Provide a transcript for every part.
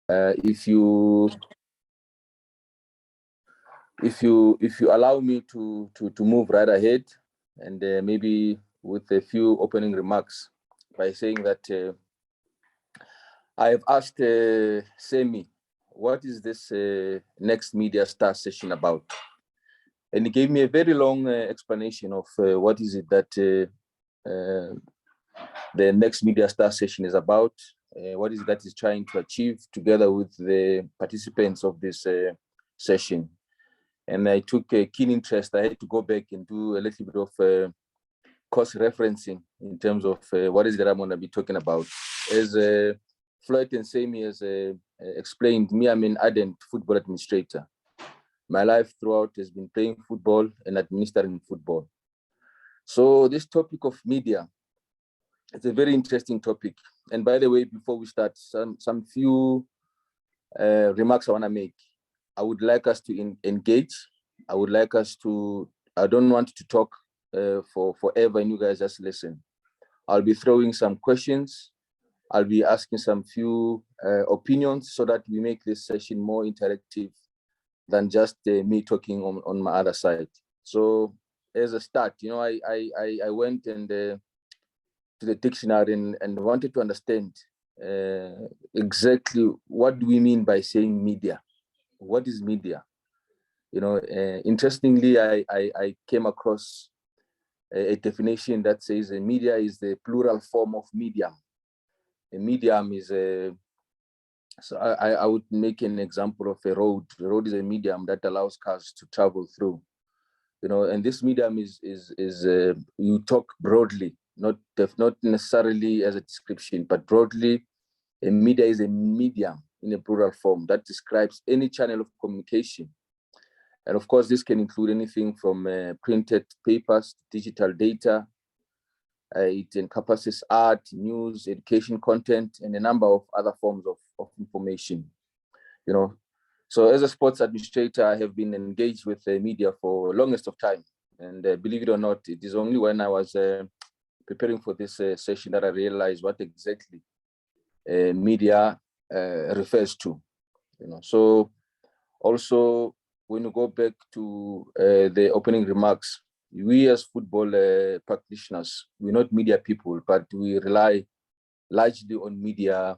If you allow me to move right ahead, and maybe with a few opening remarks by saying that I have asked Semi, what is this next Media Star session about? And he gave me a very long explanation of what is it that the next Media Star session is about, what is it that is trying to achieve together with the participants of this session. And I took a keen interest. I had to go back and do a little bit of cross-referencing in terms of what is it that I'm going to be talking about. As Floyd and Sami has explained, me, I'm an ardent football administrator. My life throughout has been playing football and administering football. So this topic of media, it's a very interesting topic. And by the way, before we start, some few remarks I want to make. I would like us to engage. I would like us to, I don't want to talk for forever and you guys just listen. I'll be throwing some questions. I'll be asking some few opinions so that we make this session more interactive than just me talking on my other side. So as a start, you know, I went and to the dictionary and wanted to understand exactly what do we mean by saying media. What is media? You know, interestingly, I came across a definition that says a media is the plural form of medium. A medium is a, so I would make an example of a road. The road is a medium that allows cars to travel through, you know, and this medium is you talk broadly, not necessarily as a description, but broadly, a media is a medium in a plural form that describes any channel of communication. And of course, this can include anything from printed papers, digital data. It encompasses art, news, education content, and a number of other forms of information, you know. So as a sports administrator, I have been engaged with media for the longest of time. And believe it or not, it is only when I was preparing for this session that I realized what exactly media refers to, you know. So also, when you go back to the opening remarks, we as football practitioners, we're not media people, but we rely largely on media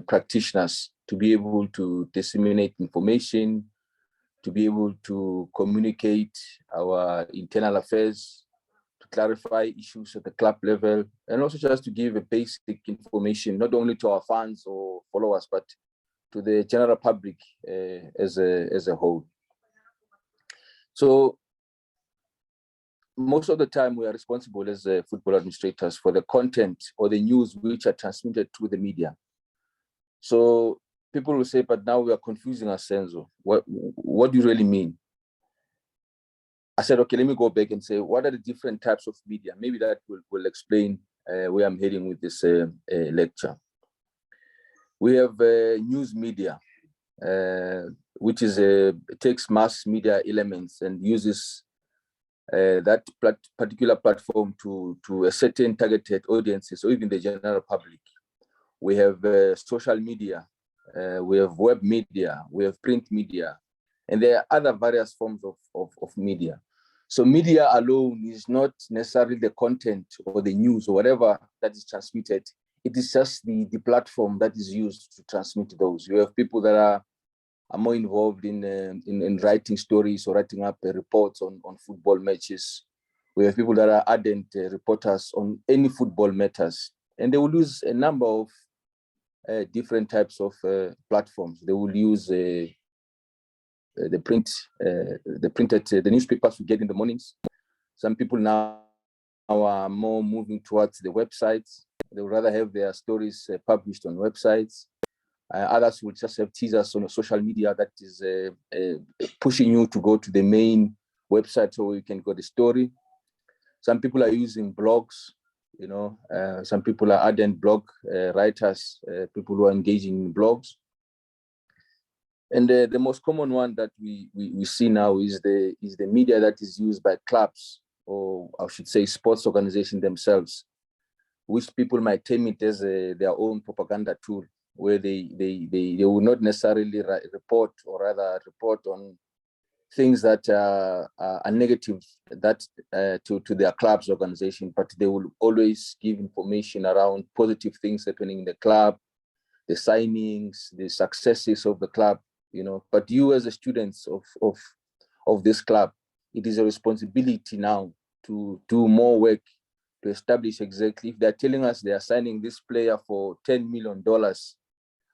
practitioners to be able to disseminate information, to be able to communicate our internal affairs, to clarify issues at the club level, and also just to give a basic information, not only to our fans or followers, but to the general public as a whole. So most of the time we are responsible as football administrators for the content or the news which are transmitted through the media. So people will say, but now we are confusing our Senzo. What do you really mean? I said, okay, let me go back and say, what are the different types of media? Maybe that will explain where I'm heading with this lecture. We have news media, which is takes mass media elements and uses that particular platform to a certain targeted audiences or even the general public. We have social media, we have web media, we have print media, and there are other various forms of media. So media alone is not necessarily the content or the news or whatever that is transmitted. It is just the platform that is used to transmit those. You have people that are more involved in writing stories or writing up reports on football matches. We have people that are ardent reporters on any football matters, and they will use a number of different types of platforms. They will use the newspapers we get in the mornings. Some people now are more moving towards the websites. They would rather have their stories published on websites. Others will just have teasers on social media that is pushing you to go to the main website so you can get the story. Some people are using blogs, you know. Some people are ardent blog writers, people who are engaging in blogs. And the most common one that we see now is the media that is used by clubs, or I should say sports organizations themselves, which people might term it as their own propaganda tool. where they will not necessarily report, or rather report on things that are negative that to their club's organization, but they will always give information around positive things happening in the club, the signings, the successes of the club, But you, as the students of this club, it is a responsibility now to do more work to establish exactly, if they're telling us they are signing this player for $10 million,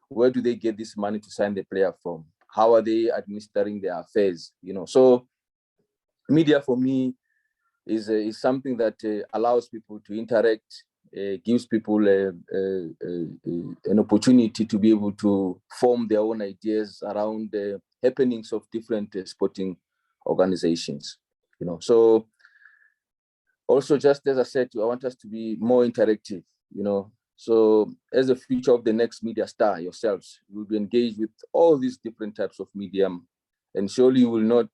where do they get this money to sign the player from? How are they administering their affairs? So media for me is something that allows people to interact, gives people an opportunity to be able to form their own ideas around the happenings of different sporting organizations. So also, just as I said, I want us to be more interactive. So as the future of the next media star yourselves, you will be engaged with all these different types of medium, and surely you will not,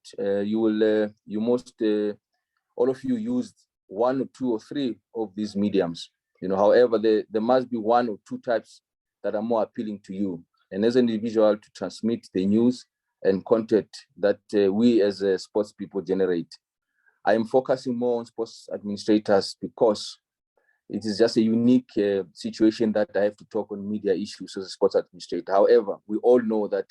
all of you used one or two or three of these mediums. However, there must be one or two types that are more appealing to you, and as an individual, to transmit the news and content that we as sports people generate. I am focusing more on sports administrators because it is just a unique situation that I have to talk on media issues as a sports administrator. However, we all know that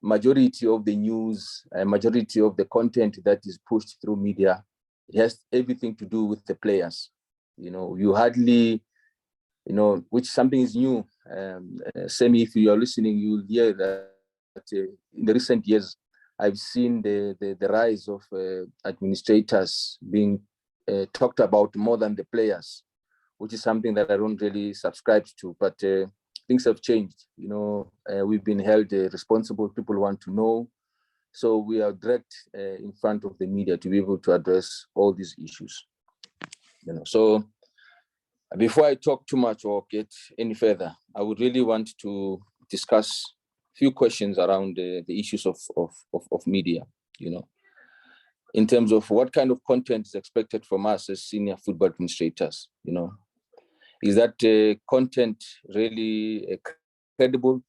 majority of the news, majority of the content that is pushed through media, it has everything to do with the players. You hardly, which something is new. Semi, if you are listening, you'll hear that in the recent years, I've seen the rise of administrators being talked about more than the players, which is something that I don't really subscribe to. But things have changed. We've been held responsible. People want to know. So we are direct in front of the media to be able to address all these issues. So before I talk too much or get any further, I would really want to discuss a few questions around the issues of media, in terms of what kind of content is expected from us as senior football administrators. Is that content really credible?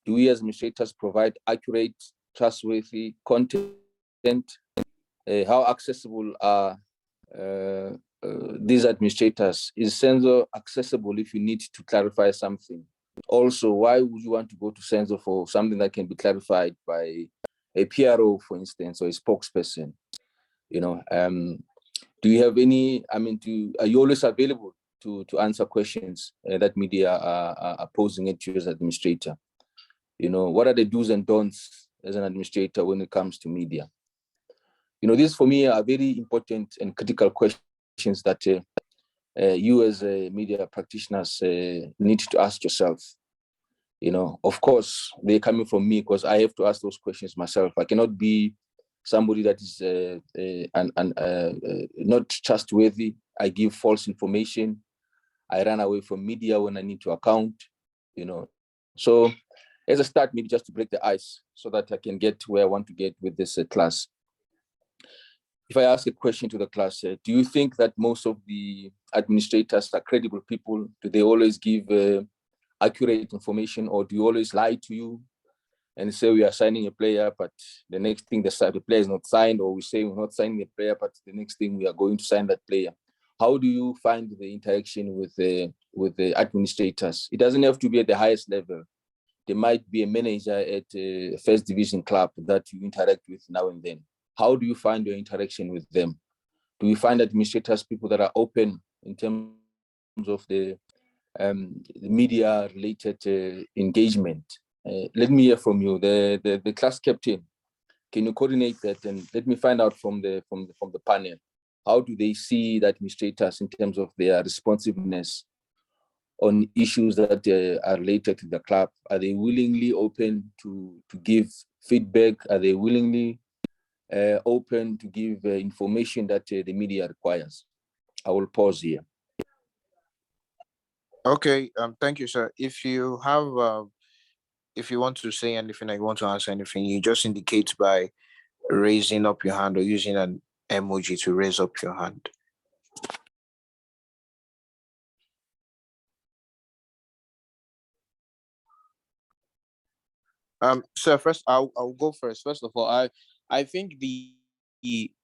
Do we as administrators provide accurate, trustworthy content? How accessible are these administrators? Is Senzo accessible if you need to clarify something? Also, why would you want to go to Senzo for something that can be clarified by a PRO, for instance, or a spokesperson? Do you have any, are you always available to answer questions that media are posing at you as administrator? What are the do's and don'ts as an administrator when it comes to media? These for me are very important and critical questions that you as media practitioners need to ask yourself. Of course, they're coming from me because I have to ask those questions myself. I cannot be somebody that is not trustworthy. I give false information. I run away from media when I need to account. So as a start, maybe just to break the ice so that I can get to where I want to get with this class. If I ask a question to the class, do you think that most of the administrators are credible people? Do they always give accurate information, or do you always lie to you and say we are signing a player, but the next thing the player is not signed, or we say we're not signing a player, but the next thing we are going to sign that player? How do you find the interaction with the administrators? It doesn't have to be at the highest level. There might be a manager at a first division club that you interact with now and then. How do you find your interaction with them? Do you find administrators people that are open in terms of the media-related engagement? Let me hear from you, the class captain. Can you coordinate that, and let me find out from the panel, how do they see the administrators in terms of their responsiveness on issues that are related to the club? Are they willingly open to give feedback? Are they willingly open to give information that the media requires? I will pause here. Okay, thank you, sir. If you have, if you want to say anything or you want to answer anything, you just indicate by raising up your hand or using an emoji to raise up your hand. So first, I'll go first. First of all, I think the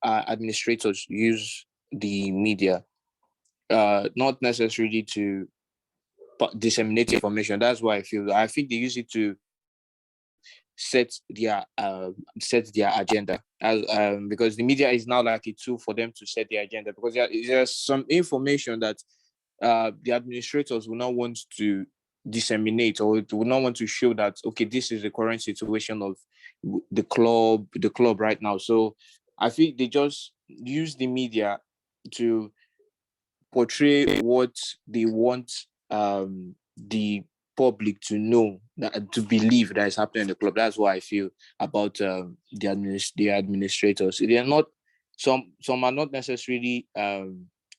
administrators use the media, not necessarily to disseminate information. That's why I think they use it to set their agenda, as because the media is now like a tool for them to set their agenda, because there's some information that the administrators will not want to disseminate, or will not want to show that, okay, this is the current situation of the club right now. So I think they just use the media to portray what they want the public to know, that to believe that is happening in the club. That's what I feel about the administrators. They are not, some are not necessarily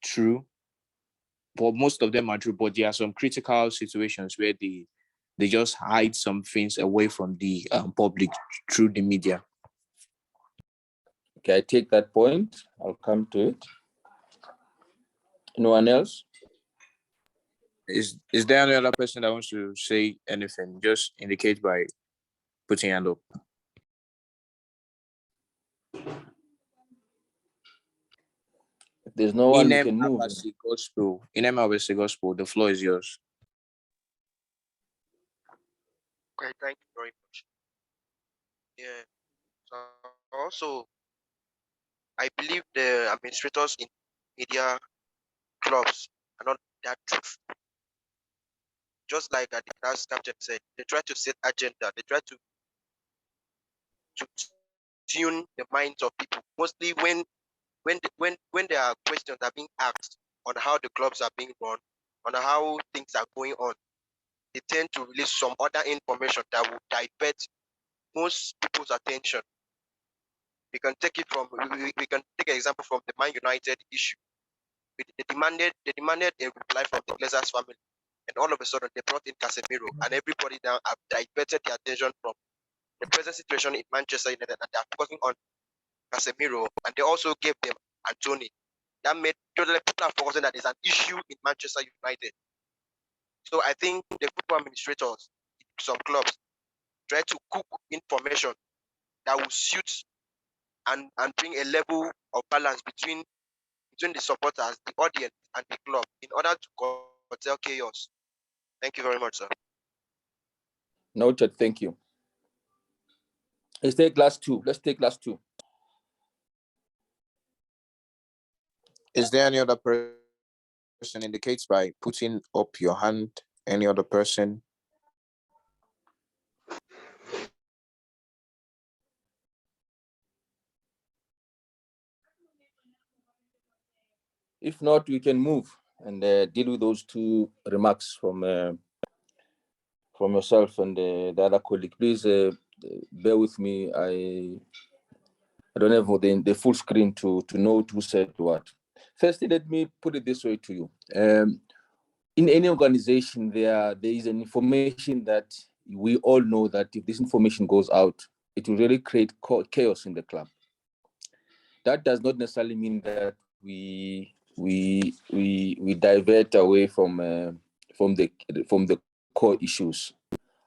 true, but most of them are true. But there are some critical situations where they just hide some things away from the public through the media. Okay, I take that point. I'll come to it. Anyone else? Is there any other person that wants to say anything? Just indicate by putting your hand up. If there's no one, we can move. In Abasi Gospel, the floor is yours. Okay, thank you very much. Yeah. So also, I believe the administrators in media clubs are not that truthful. Just like the last captain said, they try to set agenda. They try to tune the minds of people. Mostly when there are questions that are being asked on how the clubs are being run, on how things are going on, they tend to release some other information that will divert most people's attention. We can take it from we can take an example from the Man United issue. They demanded a reply from the Glazers family, and all of a sudden they brought in Casemiro, and everybody now have diverted their attention from the present situation in Manchester United, and they are focusing on Casemiro, and they also gave them Anthony. That made totally people are focusing that there's an issue in Manchester United. So I think the football administrators, some clubs, try to cook information that will suit and bring a level of balance between the supporters, the audience, and the club in order to curtail chaos. Thank you very much, sir. Noted. Thank you. Let's take class two. Is there any other person? Indicates by putting up your hand. Any other person? If not, we can move and deal with those two remarks from yourself and the other colleague. Please bear with me. I don't have the full screen to note who said what. Firstly, let me put it this way to you. In any organization, there is an information that we all know that if this information goes out, it will really create chaos in the club. That does not necessarily mean that we divert away from the core issues.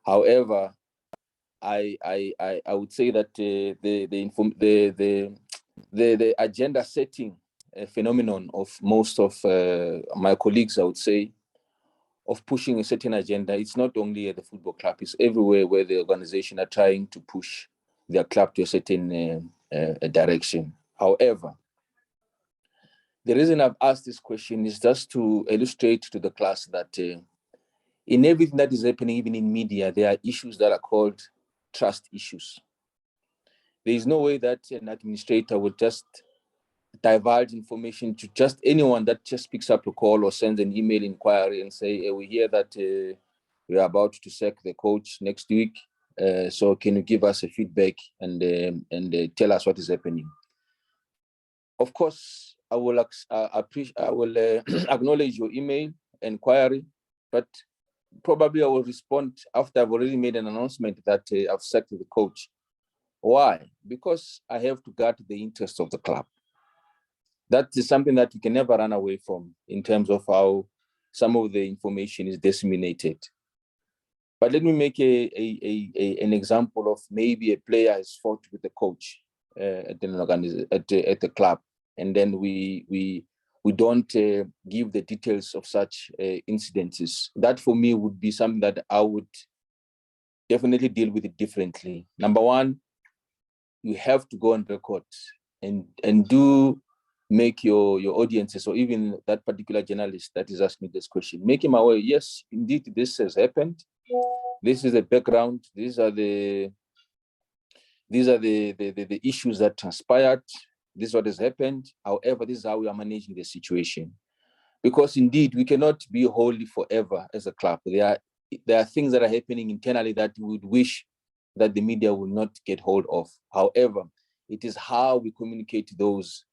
However, I would say that the agenda setting phenomenon of most of my colleagues, I would say, of pushing a certain agenda, it's not only at the football club, it's everywhere where the organization are trying to push their club to a certain direction. However, the reason I've asked this question is just to illustrate to the class that in everything that is happening, even in media, there are issues that are called trust issues. There is no way that an administrator would just divulge information to just anyone that just picks up a call or sends an email inquiry and say, hey, we hear that we are about to sack the coach next week. So can you give us a feedback and tell us what is happening? Of course, I will acknowledge your email inquiry, but probably I will respond after I've already made an announcement that I've sacked the coach. Why? Because I have to guard the interests of the club. That is something that we can never run away from in terms of how some of the information is disseminated. But let me make an example of maybe a player has fought with the coach at the club, and then we don't give the details of such incidences. That for me would be something that I would definitely deal with it differently. Number one, you have to go on record and do make your audiences, or even that particular journalist that is asking this question, make him aware, yes, indeed, this has happened. This is the background. These are the issues that transpired. This is what has happened. However, this is how we are managing the situation. Because indeed, we cannot be wholly forever as a club. There are things that are happening internally that we would wish that the media will not get hold of. However, it is how we communicate those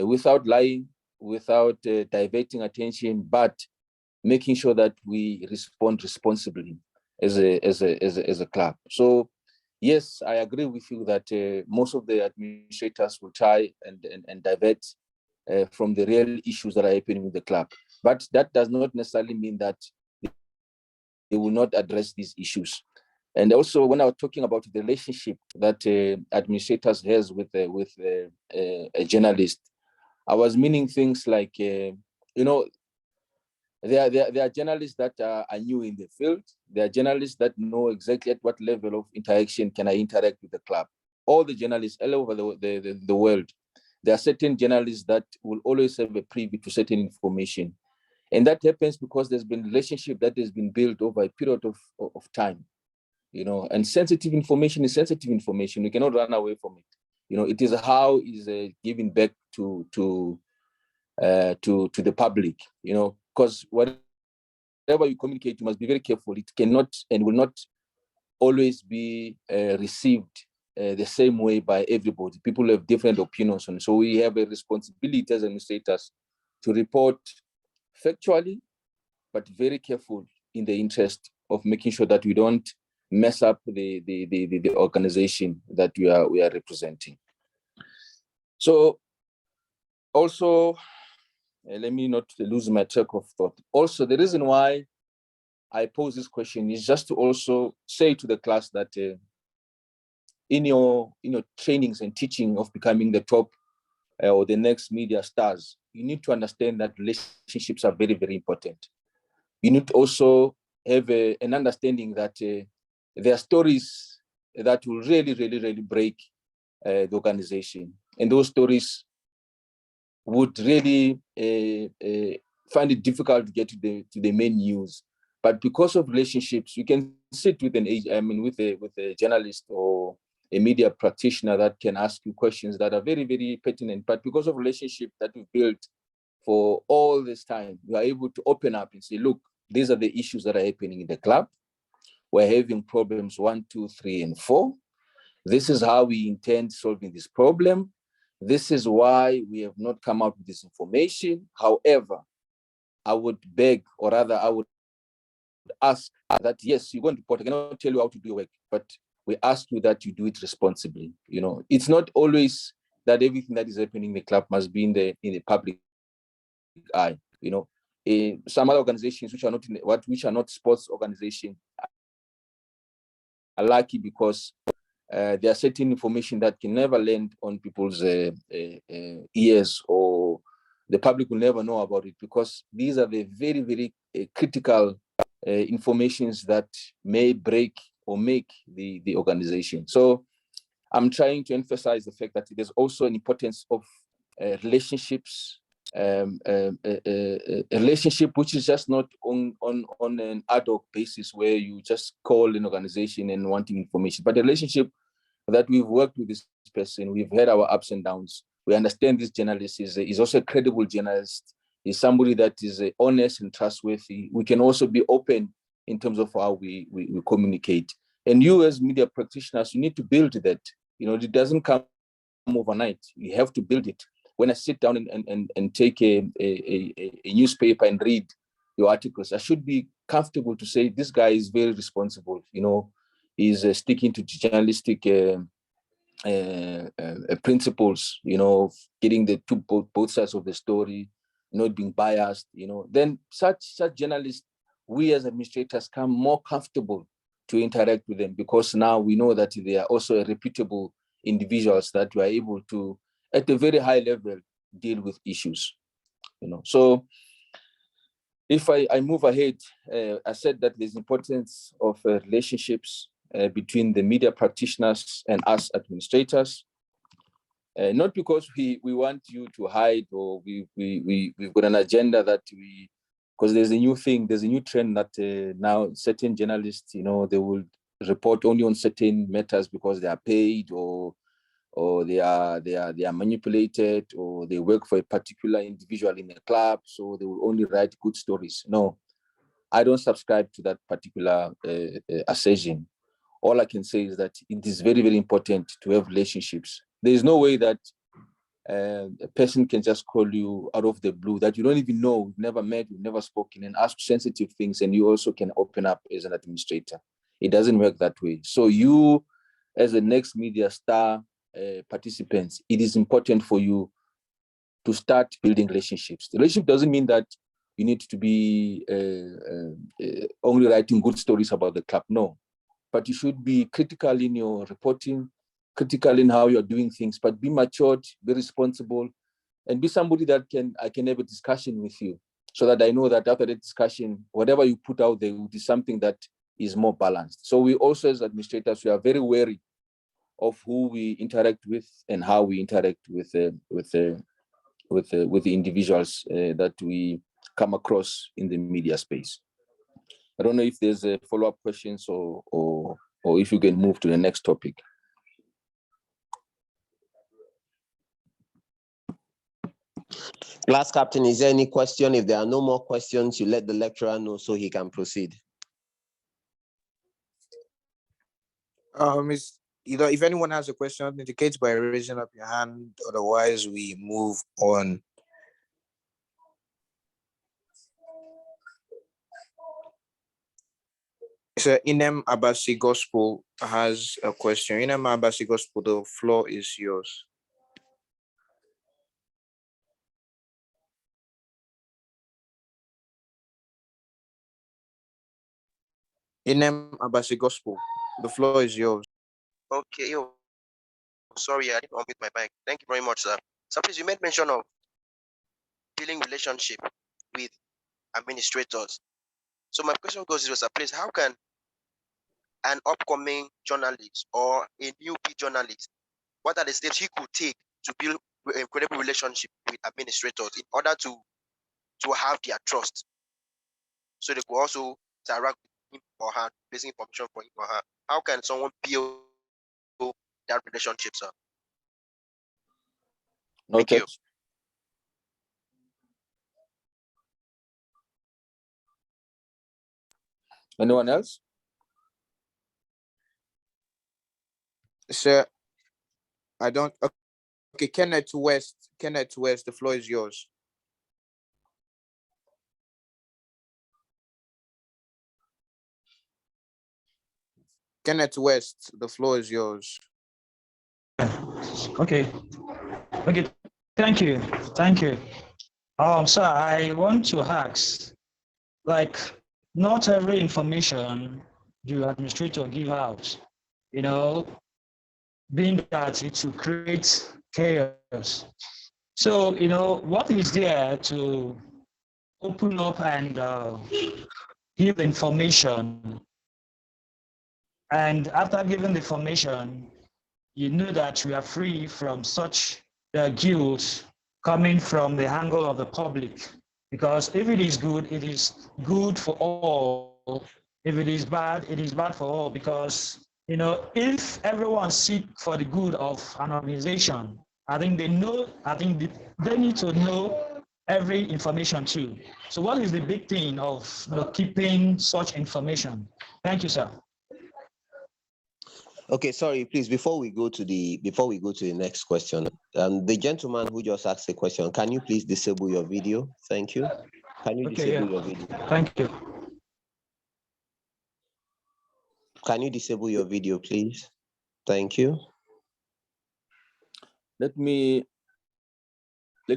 without lying, without diverting attention, but making sure that we respond responsibly as a club. So yes, I agree with you that most of the administrators will try and divert from the real issues that are happening with the club. But that does not necessarily mean that they will not address these issues. And also, when I was talking about the relationship that administrators has with a journalist, I was meaning things like, there are journalists that are new in the field. There are journalists that know exactly at what level of interaction can I interact with the club. All the journalists all over the world, there are certain journalists that will always have a privy to certain information. And that happens because there's been relationship that has been built over a period of time, and sensitive information is sensitive information. We cannot run away from it. It is how is given back to the public, because whatever you communicate, you must be very careful. It cannot and will not always be received the same way by everybody. People have different opinions on it. So we have a responsibility as administrators to report factually, but very careful in the interest of making sure that we don't mess up the organization that we are representing. So also, let me not lose my track of thought. Also, the reason why I pose this question is just to also say to the class that in your trainings and teaching of becoming the top or the next media stars, you need to understand that relationships are very, very important. You need to also have an understanding that there are stories that will really, really, really break the organization. And those stories would really find it difficult to get to the main news. But because of relationships, you can sit with with a journalist or a media practitioner that can ask you questions that are very, very pertinent. But because of relationship that we've built for all this time, you are able to open up and say, look, these are the issues that are happening in the club. We're having problems 1, 2, 3, and 4. This is how we intend solving this problem. This is why we have not come out with this information. However, I would beg, or rather I would ask that, yes, you're going to report. I cannot tell you how to do your work, but we ask you that you do it responsibly. It's not always that everything that is happening in the club must be in the public eye. Some other organizations which are not sports organizations are lucky because there are certain information that can never land on people's ears, or the public will never know about it, because these are the very, very critical informations that may break or make the organization. So I'm trying to emphasize the fact that there's also an importance of relationships, a relationship which is just not on an ad hoc basis where you just call an organization and wanting information, but a relationship that we've worked with this person, we've had our ups and downs. We understand this journalist is also a credible journalist, is somebody that is honest and trustworthy. We can also be open in terms of how we communicate. And you as media practitioners, you need to build that. It doesn't come overnight. You have to build it. When I sit down and take a newspaper and read your articles, I should be comfortable to say this guy is very responsible. Is sticking to journalistic principles, getting both sides of the story, not being biased, then such journalists, we as administrators come more comfortable to interact with them, because now we know that they are also reputable individuals that were able to, at a very high level, deal with issues. So if I move ahead, I said that there's importance of relationships between the media practitioners and us administrators. Not because we want you to hide, or we've got an agenda that because there's a new thing, there's a new trend that now certain journalists, they will report only on certain matters because they are paid, or they are manipulated, or they work for a particular individual in a club, so they will only write good stories. No, I don't subscribe to that particular assertion. All I can say is that it is very, very important to have relationships. There is no way that a person can just call you out of the blue that you don't even know, you've never met, you've never spoken, and ask sensitive things, and you also can open up as an administrator. It doesn't work that way. So you, as the next media star participants, it is important for you to start building relationships. The relationship doesn't mean that you need to be only writing good stories about the club. No, but you should be critical in your reporting, critical in how you're doing things, but be matured, be responsible, and be somebody that I can have a discussion with you, so that I know that after the discussion, whatever you put out there will be something that is more balanced. So we also, as administrators, we are very wary of who we interact with and how we interact with the individuals that we come across in the media space. I don't know if there's a follow-up questions or if you can move to the next topic. Class captain, is there any question? If there are no more questions, you let the lecturer know so he can proceed. If anyone has a question, indicate by raising up your hand. Otherwise, we move on. So Inem Abasi Gospel has a question. Inem Abasi Gospel, the floor is yours. Inem Abasi Gospel, the floor is yours. Okay, sorry, I didn't unmute my mic. Thank you very much, sir. So please, you made mention of building relationship with administrators. So my question goes this way, please, how can an upcoming journalist or a newbie journalist, what are the steps he could take to build a incredible relationship with administrators in order to have their trust, so they could also interact with him or her, basing information for him or her? How can someone build that relationship, sir? Thank you. Anyone else? Sir, I don't. Okay, Kenneth West, the floor is yours. Kenneth West, the floor is yours. Okay. Thank you. So I want to ask, like, not every information the administrator give out, being that it will create chaos. So, what is there to open up and give information? And after giving the information, you know that we are free from such guilt coming from the angle of the public. Because if it is good, it is good for all. If it is bad for all. Because, if everyone seek for the good of an organization, I think they need to know every information too. So what is the big thing of keeping such information? Thank you, sir. Okay, sorry, please, before we go to the next question, the gentleman who just asked the question, can you please disable your video? Thank you. Can you disable your video? Thank you. Can you disable your video, please? Thank you. Let me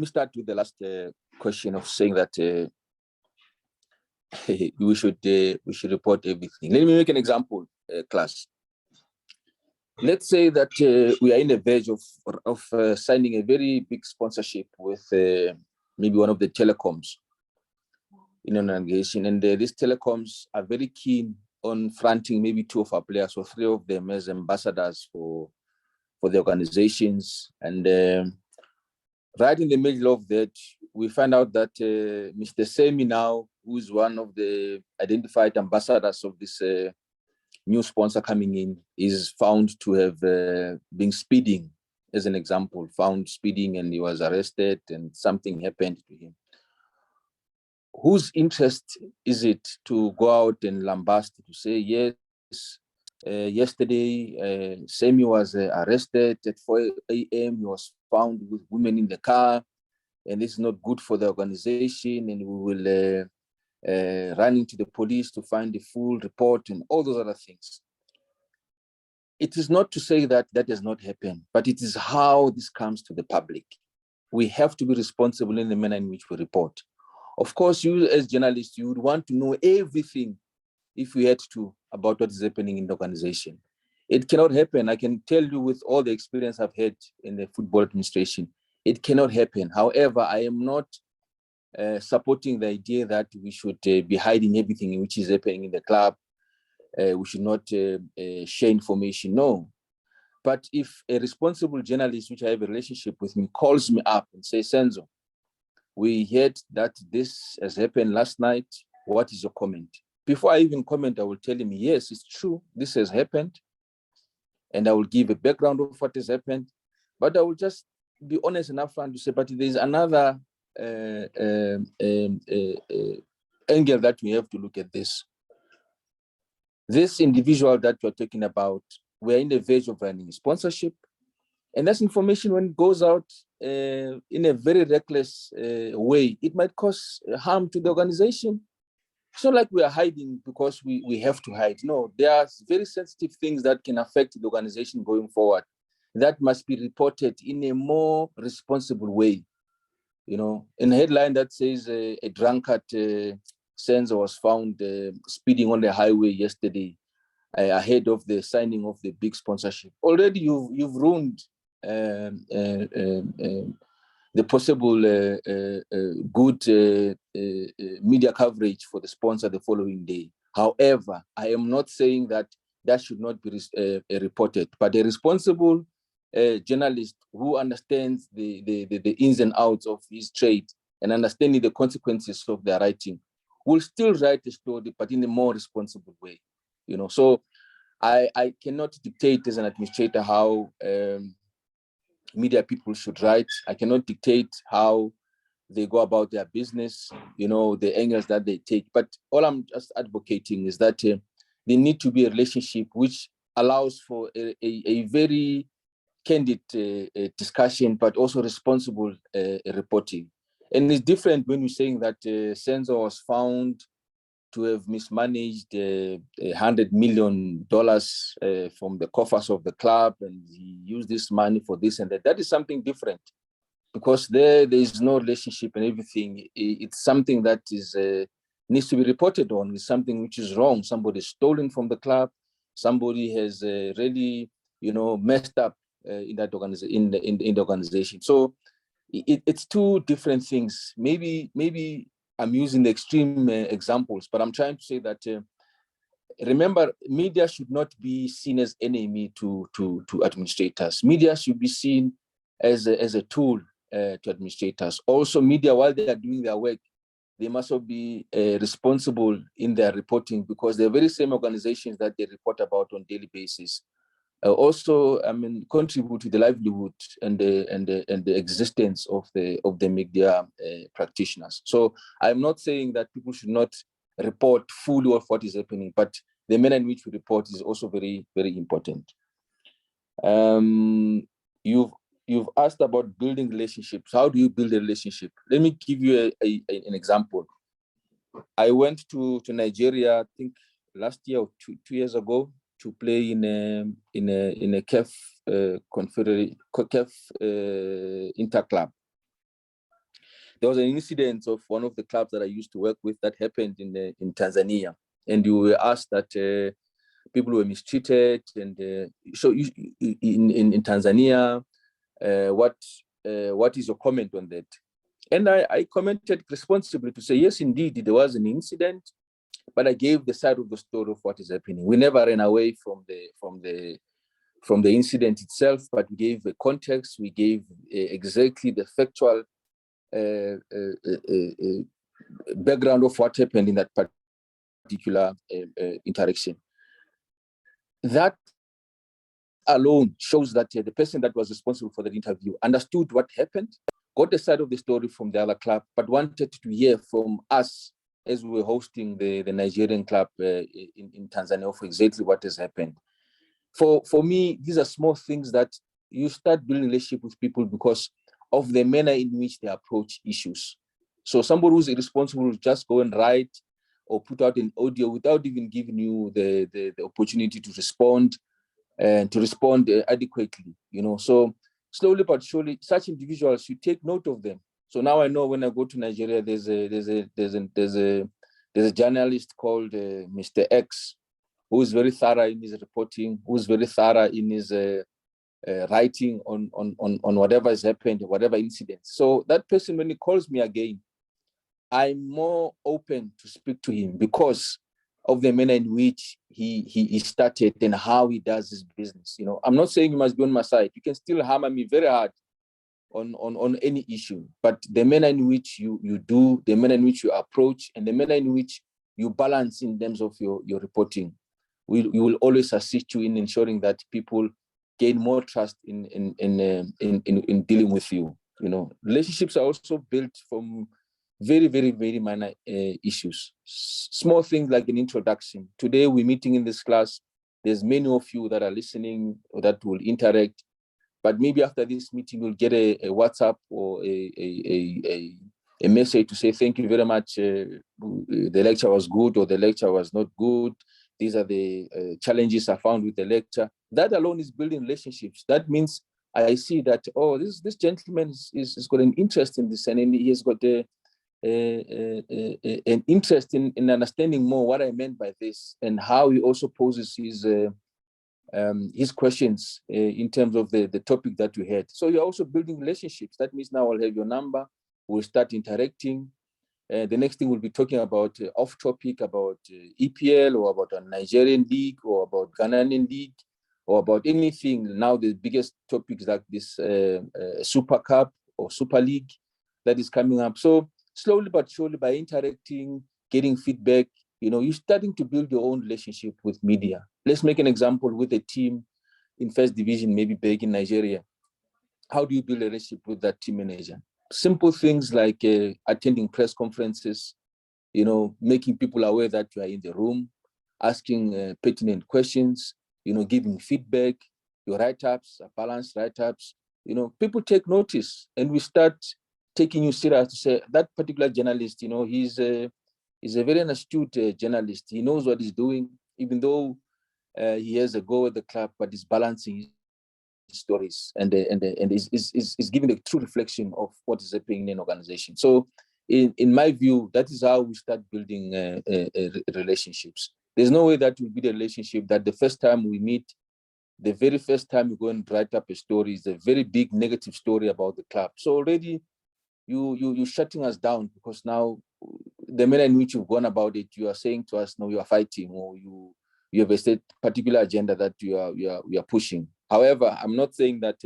start with the last question of saying that we should report everything. Let me make an example. class. Let's say that we are in the verge of signing a very big sponsorship with maybe one of the telecoms in an organization, and these telecoms are very keen on fronting maybe 2 of our players or 3 of them as ambassadors for the organizations. And right in the middle of that, we find out that Mr. Semi now, who is one of the identified ambassadors of this new sponsor coming in, is found to have been speeding, as an example, found speeding, and he was arrested and something happened to him. Whose interest is it to go out and lambast to say, yes, yesterday, Semi was arrested at 4 a.m. He was found with women in the car, and this is not good for the organization, and we will run into the police to find the full report and all those other things. It is not to say that that does not happen, but it is how this comes to the public. We have to be responsible in the manner in which we report. Of course, you as journalists, you would want to know everything if we had to about what is happening in the organization. It cannot happen. I can tell you with all the experience I've had in the football administration, it cannot happen. However, I am not supporting the idea that we should be hiding everything which is happening in the club. We should not share information, no. But if a responsible journalist, which I have a relationship with me, calls me up and says, Senzo, we heard that this has happened last night. What is your comment? Before I even comment, I will tell him, yes, it's true, this has happened. And I will give a background of what has happened. But I will just be honest enough to say, but there's another angle that we have to look at this. This individual that we're talking about, we're in the verge of running sponsorship. And that's information, when it goes out in a very reckless way, it might cause harm to the organization. It's not like we are hiding because we have to hide. No, there are very sensitive things that can affect the organization going forward that must be reported in a more responsible way. You know, in a headline that says a drunkard Senzo was found speeding on the highway yesterday ahead of the signing of the big sponsorship. Already you've ruined the possible good media coverage for the sponsor the following day. However, I am not saying that that should not be reported, but a responsible journalist who understands the ins and outs of his trade and understanding the consequences of their writing will still write a story, but in a more responsible way. You know, so I cannot dictate as an administrator how media people should write. I cannot dictate how they go about their business, you know, the angles that they take. But all I'm just advocating is that there need to be a relationship which allows for a very candid discussion, but also responsible reporting. And it's different when you're saying that Senzo was found to have mismanaged $100 million from the coffers of the club, and he used this money for this and that. That is something different, because there is no relationship and everything. It's something that is needs to be reported on. It's something which is wrong. Somebody stolen from the club. Somebody has really, you know, messed up in that organization, in the organization. So it's two different things. Maybe I'm using the extreme examples, but I'm trying to say that remember, media should not be seen as enemy to administrators. Media should be seen as a tool to administrators. Also, media, while they are doing their work, they must also be responsible in their reporting, because they're very same organizations that they report about on a daily basis. Also, I mean, contribute to the livelihood and the existence of the media practitioners. So I'm not saying that people should not report fully of what is happening, but the manner in which we report is also very, very important. You've asked about building relationships. How do you build a relationship? Let me give you an example. I went to Nigeria, I think last year or two years ago, to play in a CAF interclub. There was an incident of one of the clubs that I used to work with that happened in Tanzania, and you were asked that people were mistreated, and so in Tanzania, what is your comment on that? And I commented responsibly to say, yes, indeed, there was an incident, but I gave the side of the story of what is happening. We never ran away from the incident itself, but we gave the context, we gave exactly the factual background of what happened in that particular interaction. That alone shows that the person that was responsible for the interview understood what happened, got the side of the story from the other club, but wanted to hear from us as we were hosting the Nigerian club in Tanzania for exactly what has happened. For me, these are small things that you start building relationship with people because of the manner in which they approach issues. So somebody who's irresponsible will just go and write or put out an audio without even giving you the opportunity to respond and to respond adequately, So slowly but surely, such individuals, you take note of them. So now I know when I go to Nigeria, there's a journalist called Mr. X, who is very thorough in his reporting, who is very thorough in his writing on whatever has happened, whatever incident. So that person, when he calls me again, I'm more open to speak to him because of the manner in which he started and how he does his business. I'm not saying you must be on my side. You can still hammer me very hard on any issue, but the manner in which you do, the manner in which you approach, and the manner in which you balance in terms of your reporting, we will always assist you in ensuring that people gain more trust in dealing with you. Relationships are also built from very, very, very minor issues. Small things like an introduction. Today we're meeting in this class. There's many of you that are listening or that will interact, but maybe after this meeting, you'll get a WhatsApp or a message to say, thank you very much. The lecture was good or the lecture was not good. These are the challenges I found with the lecture. That alone is building relationships. That means I see that, oh, this gentleman is got an interest in this, and he has got an interest in understanding more what I meant by this and how he also poses his questions in terms of the topic that we had. So you're also building relationships. That means now I'll have your number. We'll start interacting. The next thing we'll be talking about off topic, about EPL or about a Nigerian league or about Ghanaian league or about anything. Now the biggest topics like this Super Cup or Super League that is coming up. So slowly but surely, by interacting, getting feedback, you're starting to build your own relationship with media. Let's make an example with a team in first division, maybe back in Nigeria. How do you build a relationship with that team manager? Simple things like attending press conferences, making people aware that you are in the room, asking pertinent questions, giving feedback, your write-ups, balanced write-ups. People take notice, and we start taking you serious to say that particular journalist, he's a very astute journalist. He knows what he's doing, even though he has a go at the club, but he's balancing his stories and is giving a true reflection of what is happening in an organization. So in my view, that is how we start building relationships. There's no way that will be the relationship that the first time we meet, the very first time you go and write up a story is a very big negative story about the club. So already you're shutting us down because now the manner in which you've gone about it, you are saying to us, no, you are fighting, or you have a particular agenda that you are pushing. However, I'm not saying that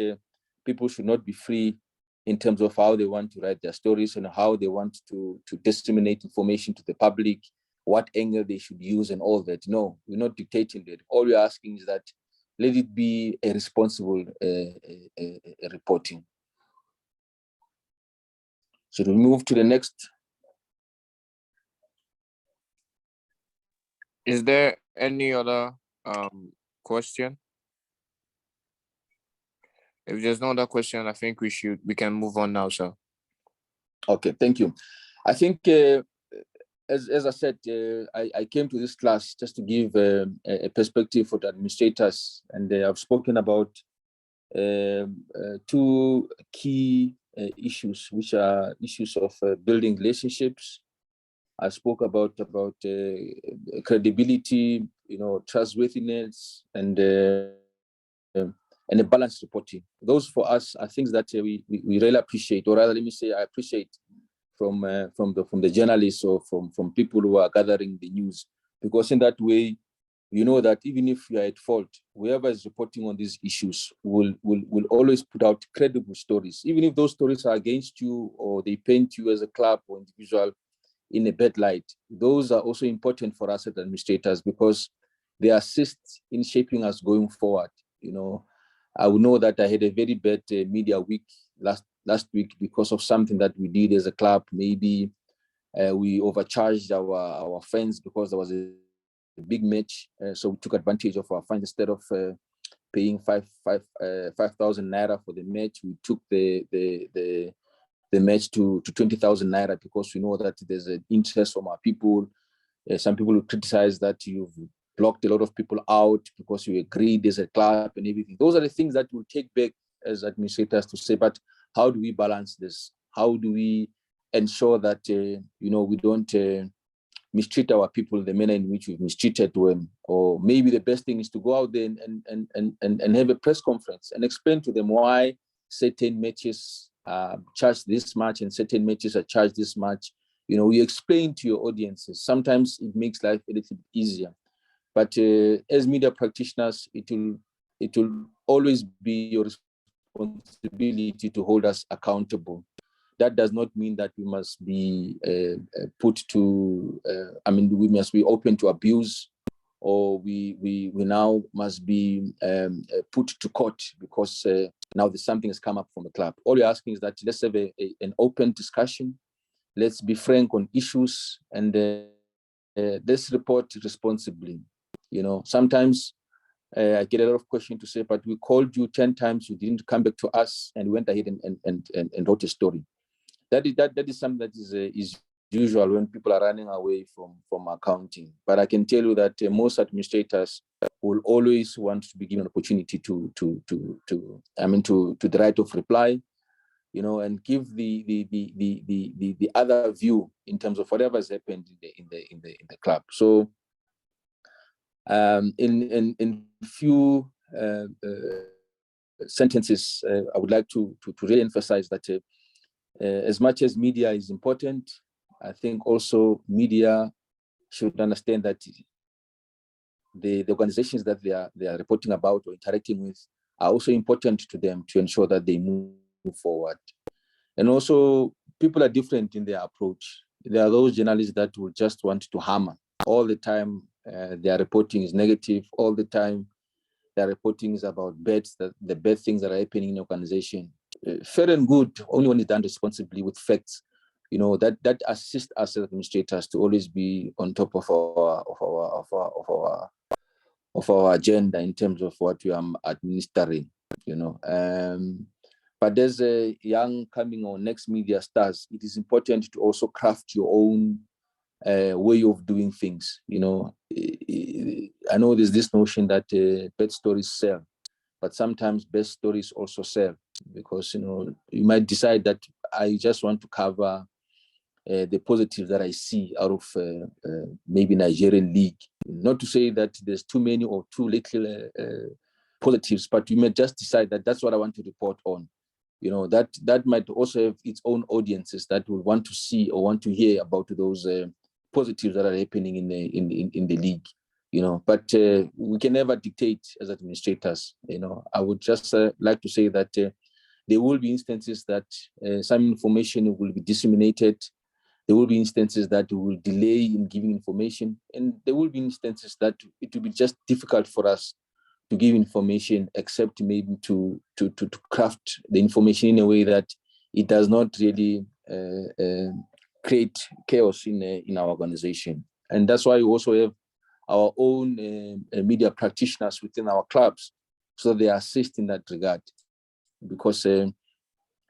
people should not be free in terms of how they want to write their stories and how they want to disseminate information to the public, what angle they should use and all that. No, we're not dictating that. All we're asking is that let it be a responsible reporting. Should we move to the next? Is there any other question? If there's no other question, I think we can move on now, sir. Okay, thank you. I think, as I said, I came to this class just to give a perspective for the administrators, and I've spoken about two key issues, which are issues of building relationships. I spoke about credibility, trustworthiness, and a balanced reporting. Those for us are things that we really appreciate, or rather, let me say, I appreciate from the journalists or from people who are gathering the news, because in that way, that even if you are at fault, whoever is reporting on these issues will always put out credible stories, even if those stories are against you or they paint you as a club or individual in a bad light. Those are also important for us as administrators, because they assist in shaping us going forward. I will know that I had a very bad media week last week because of something that we did as a club. Maybe we overcharged our fans because there was a big match, so we took advantage of our fans. Instead of paying 5,000 naira for the match, we took the match to 20,000 naira, because we know that there's an interest from our people. Some people will criticize that you've blocked a lot of people out because you agreed as a club and everything. Those are the things that we'll take back as administrators to say, but how do we balance this? How do we ensure that we don't mistreat our people the manner in which we've mistreated them? Or maybe the best thing is to go out there and have a press conference and explain to them why certain matches are charged this much and certain matches are charged this much. We explain to your audiences. Sometimes it makes life a little bit easier. But as media practitioners, it will always be your responsibility to hold us accountable. That does not mean that we must be we must be open to abuse, or we now must be put to court because now there's something has come up from the club. All you're asking is that let's have an open discussion. Let's be frank on issues, and let's report responsibly. Sometimes I get a lot of questions to say, but we called you 10 times, you didn't come back to us, and we went ahead and wrote a story. That is something that is usual when people are running away from accounting. But I can tell you that most administrators will always want to be given an opportunity to the right of reply, and give the other view in terms of whatever has happened in the club. So in few sentences, I would like to really emphasize that as much as media is important, I think also media should understand that the organizations that they are reporting about or interacting with are also important to them to ensure that they move forward. And also, people are different in their approach. There are those journalists that will just want to hammer all the time. Their reporting is negative all the time. Their reporting is about the bad things that are happening in the organization. Fair and good, only when it's done responsibly with facts. That assists us as administrators to always be on top of our agenda in terms of what we are administering. But as a young coming or next media stars, it is important to also craft your own way of doing things. I know there's this notion that bad stories sell, but sometimes best stories also sell, because you might decide that I just want to cover the positives that I see out of maybe Nigerian league. Not to say that there's too many or too little positives, but you may just decide that that's what I want to report on. That might also have its own audiences that will want to see or want to hear about those positives that are happening in the league. But we can never dictate as administrators. I would just like to say that there will be instances that some information will be disseminated. There will be instances that will delay in giving information, and there will be instances that it will be just difficult for us to give information, except maybe to craft the information in a way that it does not really create chaos in our organization. And that's why we also have our own media practitioners within our clubs, so they assist in that regard. Because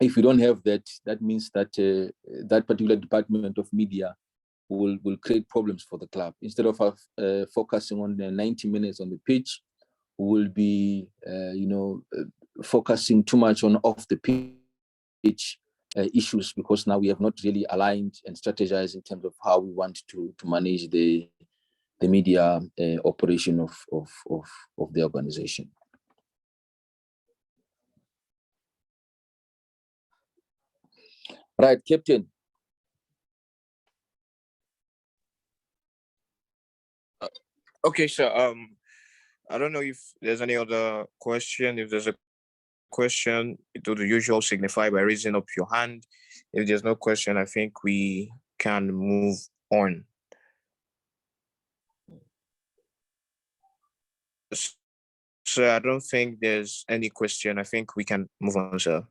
if we don't have that, that means that that particular department of media will create problems for the club. Instead of focusing on the 90 minutes on the pitch, we will be focusing too much on off the pitch issues, because now we have not really aligned and strategized in terms of how we want to manage the media operation of the organization. Right, Captain. Okay, so I don't know if there's any other question. If there's a question, it would usually signify by raising up your hand. If there's no question, I think we can move on. So I don't think there's any question. I think we can move on, sir.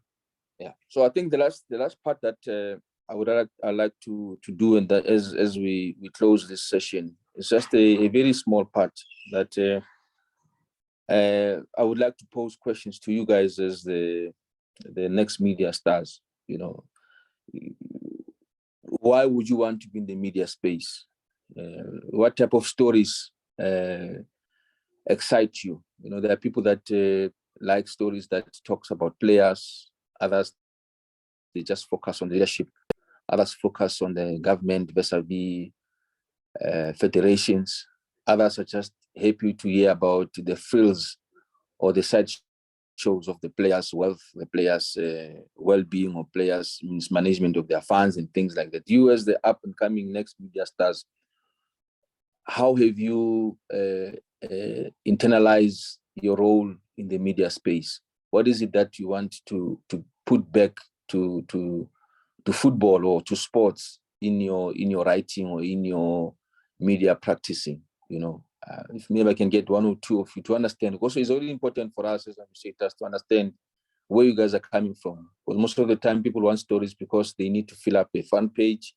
Yeah. So I think the last part that I like to do, and that as we close this session, is just a very small part that I would like to pose questions to you guys as the next media stars. You know, why would you want to be in the media space? What type of stories excite you? You know, there are people that like stories that talks about players. Others, they just focus on leadership. Others focus on the government vis-a-vis federations. Others are just happy to hear about the frills or the side shows of the players' wealth, the players' well-being, or players' mismanagement of their funds and things like that. You, as the up-and-coming next media stars, how have you internalized your role in the media space? What is it that you want to put back to football or to sports in your writing or in your media practicing? You know, if maybe I can get one or two of you to understand. Also, it's really important for us as administrators to understand where you guys are coming from. Because most of the time, people want stories because they need to fill up a fan page.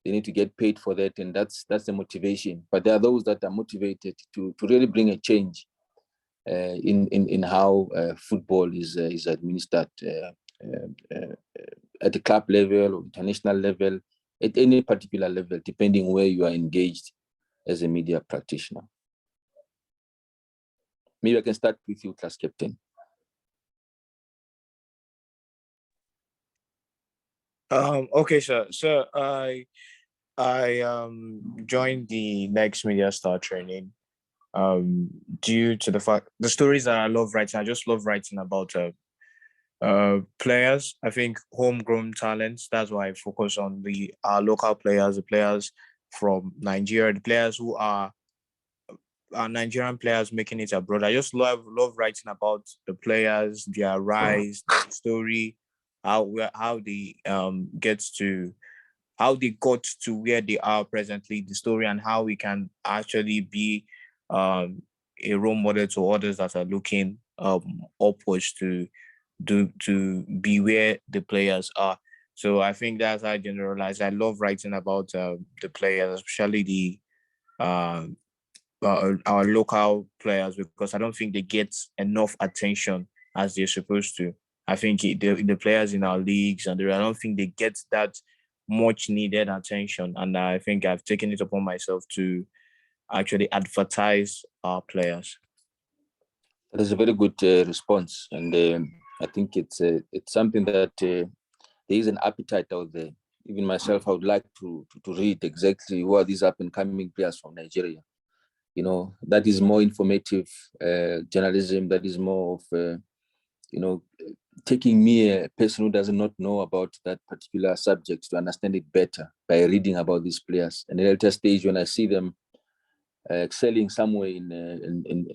They need to get paid for that, and that's the motivation. But there are those that are motivated to really bring a change in how football is administered at the club level or international level, at any particular level, depending where you are engaged as a media practitioner. Maybe I can start with you, class captain. Okay, sir. So I joined the next media star training due to the fact the stories that I love writing. I just love writing about players. I think homegrown talents. That's why I focus on our local players, the players from Nigeria, the players who are Nigerian players making it abroad. I just love writing about the players, their rise, their story, how they how they got to where they are presently, the story, and how we can actually be a role model to others that are looking upwards to be where the players are. So I think that's how I generalize. I love writing about the players, especially our local players, because I don't think they get enough attention as they're supposed to. I think the players in our leagues I don't think they get that much needed attention, and I think I've taken it upon myself to actually advertise our players. That is a very good response, and I think it's something that there is an appetite out there. Even myself, I would like to read exactly who are these up and coming players from Nigeria. You know, that is more informative journalism. That is more of taking me, a person who does not know about that particular subject, to understand it better by reading about these players. And at a later stage, when I see them excelling somewhere in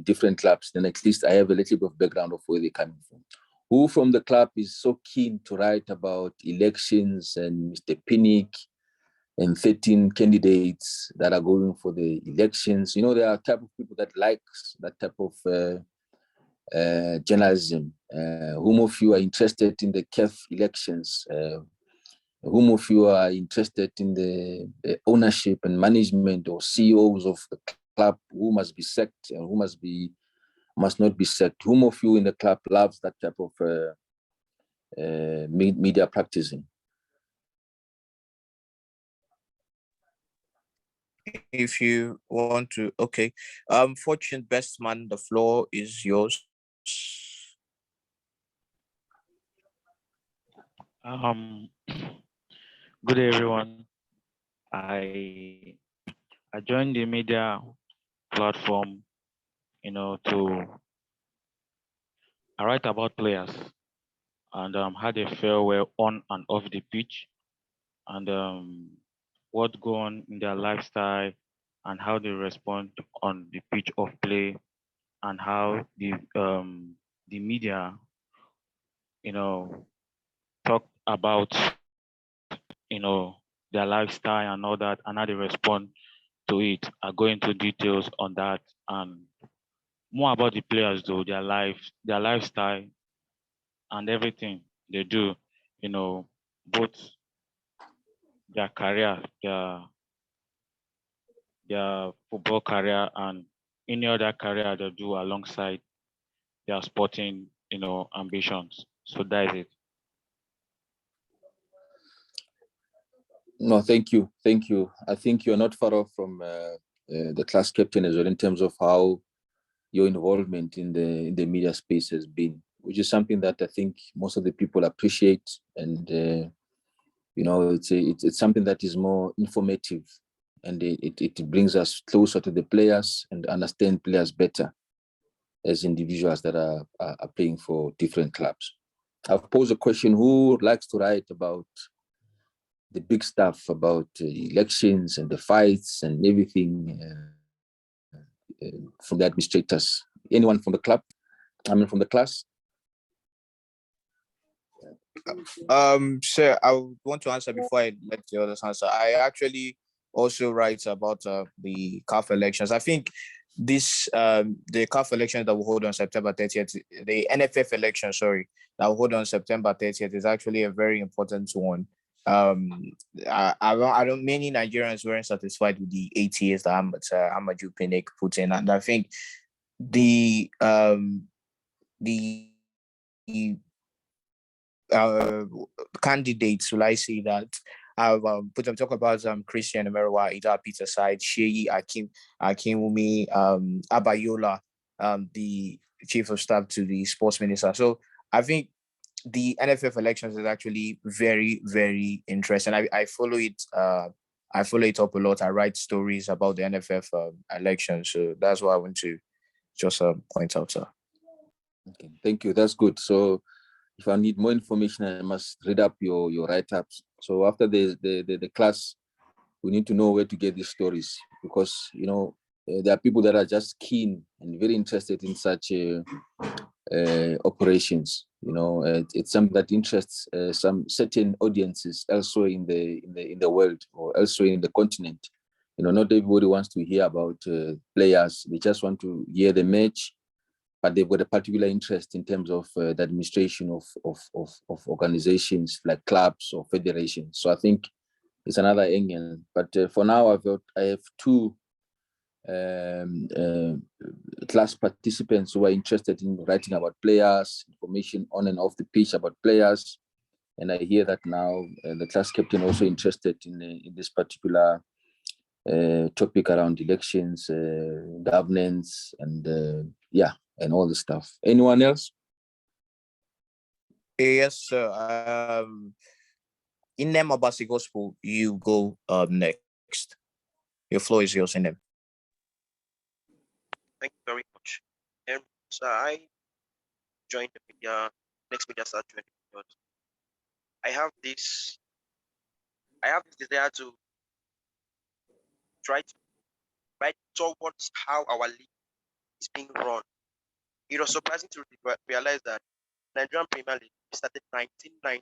different clubs, then at least I have a little bit of background of where they're coming from. Who from the club is so keen to write about elections and Mr. Pinnick and 13 candidates that are going for the elections? You know, there are type of people that likes that type of journalism. Whom of you are interested in the CAF elections? Whom of you are interested in the ownership and management or CEOs of the club, who must be sacked and who must not be sacked? Whom of you in the club loves that type of media practicing? If you want to, okay. Fortune Best Man, the floor is yours. Good day, everyone. I I joined the media platform, to I write about players and had a farewell on and off the pitch, and what go on in their lifestyle and how they respond on the pitch of play, and how the media, talk about their lifestyle and all that, and how they respond to it. I go into details on that and more about the players though, their life, their lifestyle and everything they do, both their career, their football career and any other career they do alongside their sporting, ambitions. So that is it. No, thank you. Thank you. I think you're not far off from the class captain as well in terms of how your involvement in the media space has been, which is something that I think most of the people appreciate. And, it's something that is more informative, and it brings us closer to the players and understand players better as individuals that are playing for different clubs. I've posed a question: who likes to write about the big stuff, about elections and the fights and everything from the administrators? Anyone from the club? From the class? Sir, I would want to answer before I let the others answer. I actually also write about the CAF elections. I think this the CAF elections that will hold on September 30th, the NFF election, sorry, that will hold on September 30th is actually a very important one. I don't many Nigerians weren't satisfied with the 8 years that Amaju Pinnick put in, and I think the candidates, will I say that I've put them talk about Christian Emeruwa, Ida Peter Side, Sheyi Akinwumi, Abayola, the chief of staff to the sports minister. So I think the NFF elections is actually very, very interesting. I follow it. I follow it up a lot. I write stories about the NFF elections. So that's what I want to just point out, sir. Okay, thank you. That's good. So if I need more information, I must read up your write-ups. So after the class, we need to know where to get these stories, because there are people that are just keen and very interested in such operations. It's something that interests some certain audiences elsewhere in the world or elsewhere in the continent. Not everybody wants to hear about players. They just want to hear the match, but they've got a particular interest in terms of the administration of organizations like clubs or federations. So I think it's another angle. But for now, I have two class participants who are interested in writing about players, information on and off the pitch about players. And I hear that now the class captain also interested in this particular topic around elections, governance, and and all the stuff. Anyone else? Yes, sir. In name of Basi Gospel, you go next. Your floor is yours, in them. Thank you very much. So I joined the media, next media start joining because I have this desire to try to write towards how our league is being run. It was surprising to realize that Nigerian Premier League started 1990, I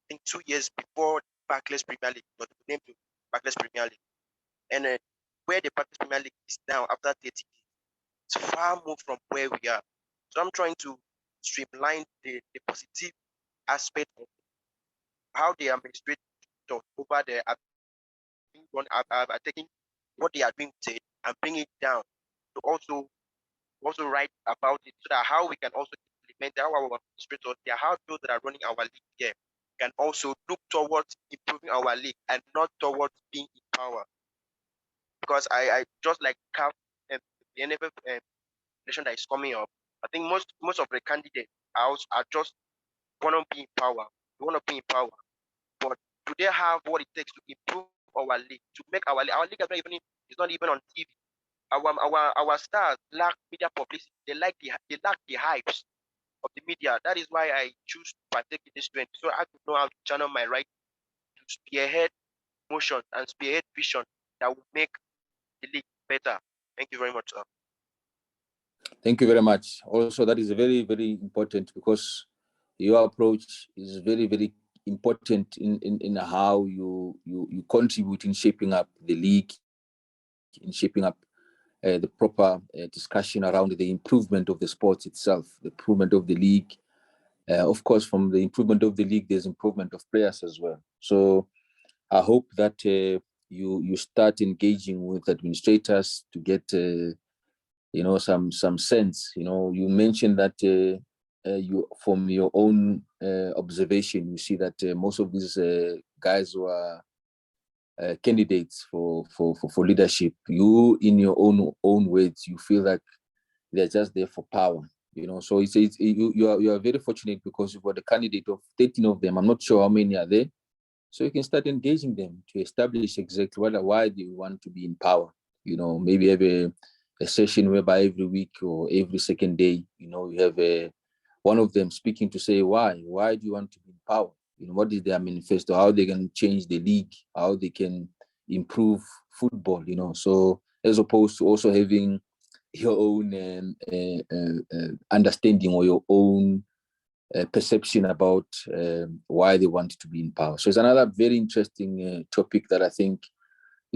think 2 years before Barclays Premier League was named to Barclays Premier League. And where the Barclays Premier League is now after 30 years, it's far more from where we are. So I'm trying to streamline the positive aspect of how the administrators over there are taking what they are doing today and bring it down to also write about it, so that how we can also implement how our administrators, how those that are running our league here can also look towards improving our league and not towards being in power. Because I just like CAF and the NFF election that is coming up, I think most of the candidates are just want to be in power. They want to be in power, but do they have what it takes to improve our league, to make our league is not even on TV. Our stars lack media publicity. They lack the hypes of the media. That is why I choose to partake in this trend. So I could know how to channel my right to spearhead motion and spearhead vision that will make the league better. Thank you very much, sir. Thank you very much. Also, that is very, very important because your approach is very, very important in how you contribute in shaping up the league, in shaping up the proper discussion around the improvement of the sports itself, the improvement of the league. Of course, from the improvement of the league, there's improvement of players as well. So I hope that you start engaging with administrators to get some sense. You mentioned that you, from your own observation, you see that most of these guys were candidates for leadership. You, in your own words, you feel like they're just there for power. So you are very fortunate because you've got a candidate of 13 of them. I'm not sure how many are there. So you can start engaging them to establish exactly why do you want to be in power. Maybe have a session whereby every week or every second day, you have one of them speaking to say why do you want to be in power? What is their manifesto? How they can change the league? How they can improve football? So as opposed to also having your own understanding or your own perception about why they want to be in power. So it's another very interesting topic that I think,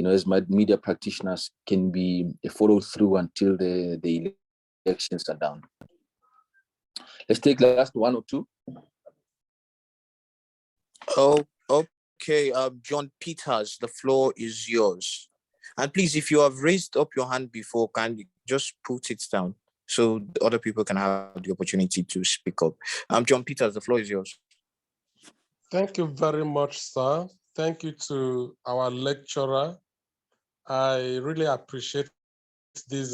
as media practitioners can be followed through until the elections are done. Let's take the last one or two. Oh, okay. John Peters, the floor is yours. And please, if you have raised up your hand before, can you just put it down so the other people can have the opportunity to speak up? John Peters, the floor is yours. Thank you very much, sir. Thank you to our lecturer. I really appreciate these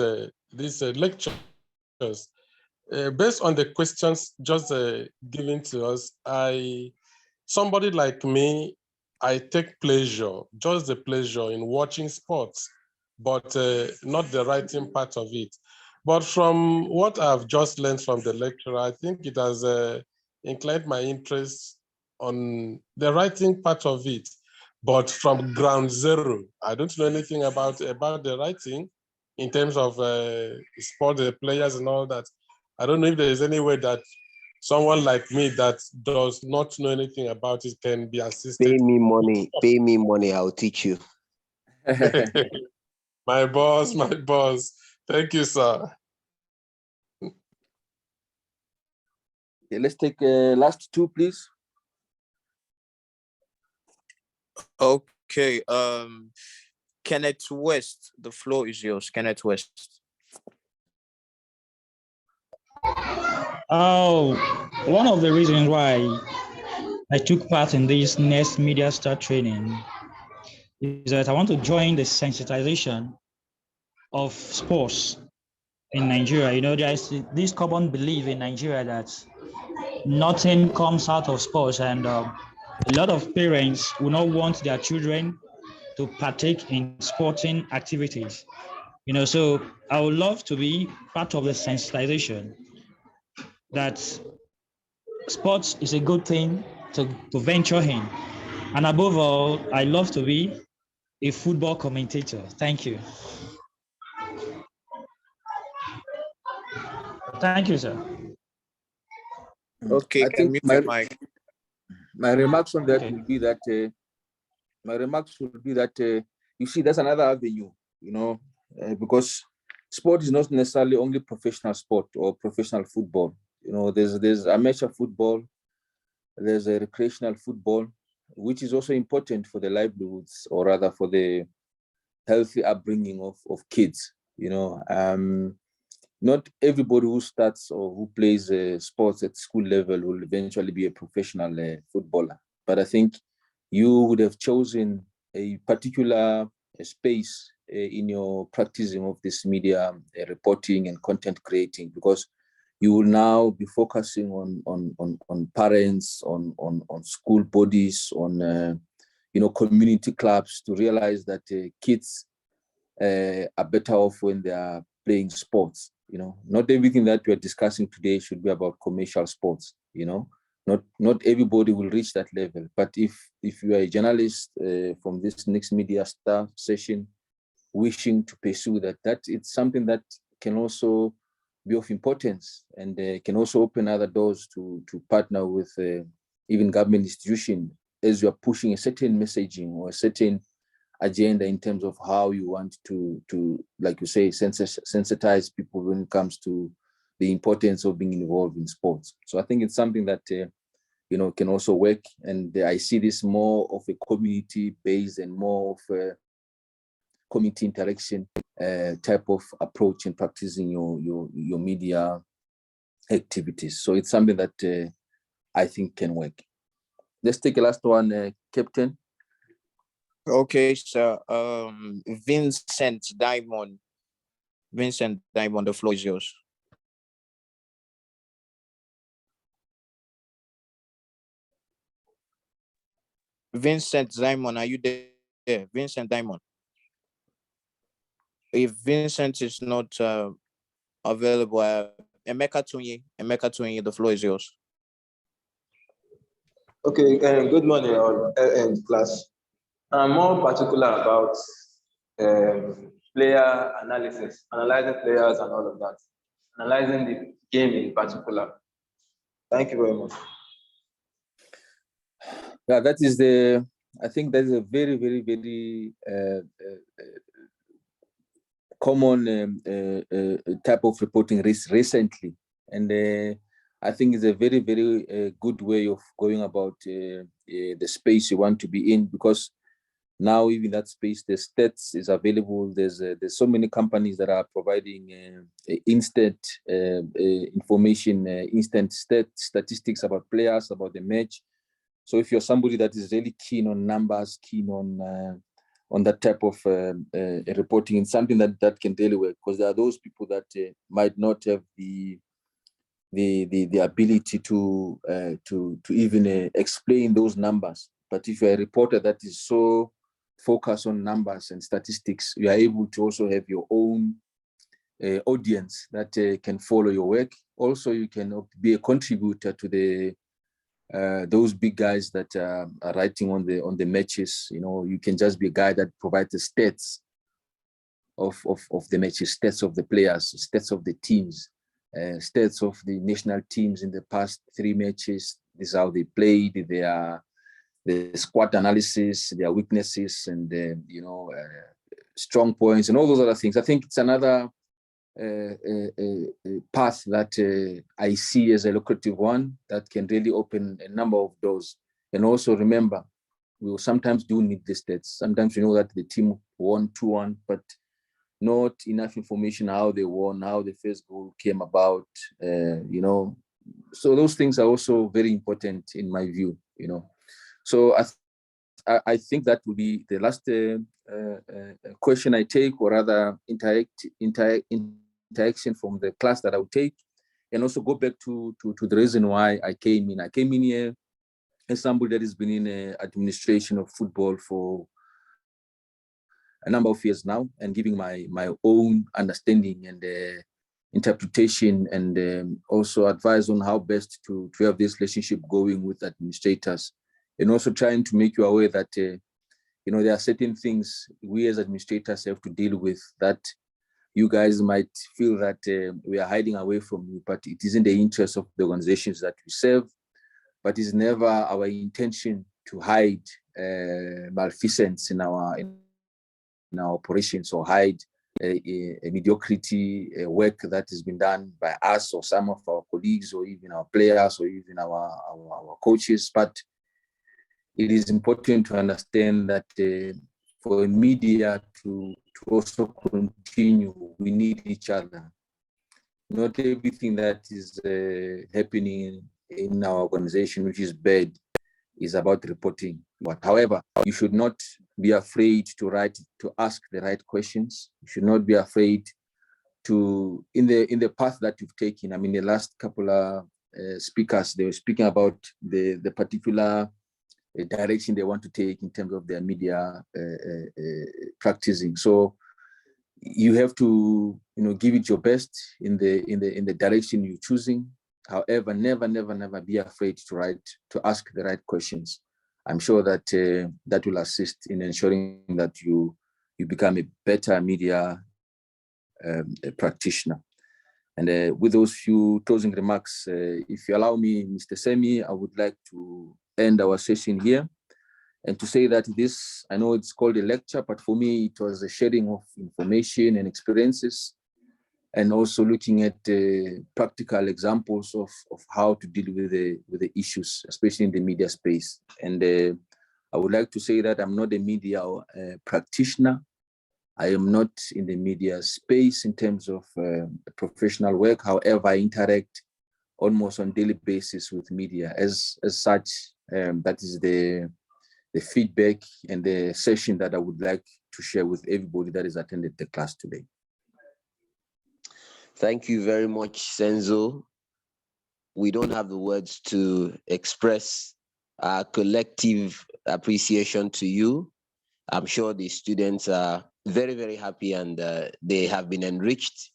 lectures. Based on the questions just given to us, somebody like me, I take pleasure, just the pleasure in watching sports, but not the writing part of it. But from what I've just learned from the lecturer, I think it has inclined my interest on the writing part of it, but from ground zero. I don't know anything about the writing in terms of sport, the players and all that. I don't know if there is any way that someone like me that does not know anything about it can be assisted. Pay me money, I'll teach you. My boss. Thank you, sir. Okay, let's take last two, please. Okay. Kenneth West, the floor is yours. Kenneth West. Oh, one of the reasons why I took part in this next media start training is that I want to join the sensitization of sports in Nigeria. There's this common belief in Nigeria that nothing comes out of sports, and a lot of parents will not want their children to partake in sporting activities. So I would love to be part of the sensitization that sports is a good thing to venture in. And above all, I love to be a football commentator. Thank you. Thank you, sir. Okay, I think my remarks on that would be that you see, that's another avenue, because sport is not necessarily only professional sport or professional football. There's amateur football, there's a recreational football, which is also important for the livelihoods, or rather for the healthy upbringing of kids. Not everybody who starts or who plays sports at school level will eventually be a professional footballer. But I think you would have chosen a particular space in your practicing of this media reporting and content creating, because you will now be focusing on parents, on school bodies, on community clubs to realize that kids are better off when they are playing sports. Not everything that we are discussing today should be about commercial sports. Not everybody will reach that level. But if you are a journalist from this next media star session, wishing to pursue that it's something that can also be of importance and can also open other doors to partner with even government institutions as you are pushing a certain messaging or a certain agenda in terms of how you want to like you say, sensitize people when it comes to the importance of being involved in sports. So I think it's something that can also work, and I see this more of a community based and more of a community interaction type of approach in practicing your media activities. So it's something that I think can work. Let's take a last one, Captain. Okay, sir. Vincent Diamond. Vincent Diamond, the floor is yours. Vincent Diamond, are you there? Vincent Diamond. If Vincent is not available, Emeka Tunyi, the floor is yours. Okay, good morning, all, class. I'm more particular about player analysis, analyzing players and all of that, analyzing the game in particular. Thank you very much. Yeah, I think that is a very, very, very common type of reporting recently. And I think it's a very, very good way of going about the space you want to be in, because now even that space, the stats is available. There's so many companies that are providing instant information, instant statistics about players, about the match. So if you're somebody that is really keen on numbers, keen on that type of reporting, it's something that can really work, because there are those people that might not have the ability to even explain those numbers. But if you're a reporter that is so focused on numbers and statistics, you are able to also have your own audience that can follow your work. Also, you can be a contributor to those big guys that are writing on the matches. You can just be a guy that provides the stats of the matches, stats of the players, stats of the teams, stats of the national teams in the past 3 matches. This is how they played, the squad analysis, their weaknesses, and strong points, and all those other things. I think it's another path that I see as a lucrative one that can really open a number of doors. And also remember, we will sometimes do need the stats. Sometimes we know that the team won 2-1, but not enough information how they won, how the first goal came about, So those things are also very important in my view, So I think that will be the last question I take, or rather interaction from the class that I will take, and also go back to the reason why I came in. I came in here as somebody that has been in administration of football for a number of years now, and giving my own understanding and interpretation, and also advice on how best to have this relationship going with administrators, and also trying to make you aware that there are certain things we as administrators have to deal with that you guys might feel that we are hiding away from you, but it is in the interest of the organizations that we serve. But it's never our intention to hide malfeasance in our operations, or hide a mediocrity work that has been done by us or some of our colleagues, or even our players, or even our coaches. But it is important to understand that for media to also continue, we need each other. Not everything that is happening in our organization, which is bad, is about reporting. But however, you should not be afraid to ask the right questions. You should not be afraid to, in the path that you've taken. I mean, the last couple of speakers, they were speaking about the particular direction they want to take in terms of their media practicing. So you have to, give it your best in the direction you're choosing. However, never be afraid to ask the right questions. I'm sure that that will assist in ensuring that you become a better media practitioner. And with those few closing remarks, if you allow me, Mr. Semi, I would like to end our session here and to say that this, I know it's called a lecture, but for me, it was a sharing of information and experiences, and also looking at practical examples of how to deal with the issues, especially in the media space. And I would like to say that I'm not a media practitioner. I am not in the media space in terms of professional work. However, I interact almost on a daily basis with media. As such, that is the feedback and the session that I would like to share with everybody that has attended the class today. Thank you very much, Senzo. We don't have the words to express our collective appreciation to you. I'm sure the students are very, very happy, and they have been enriched.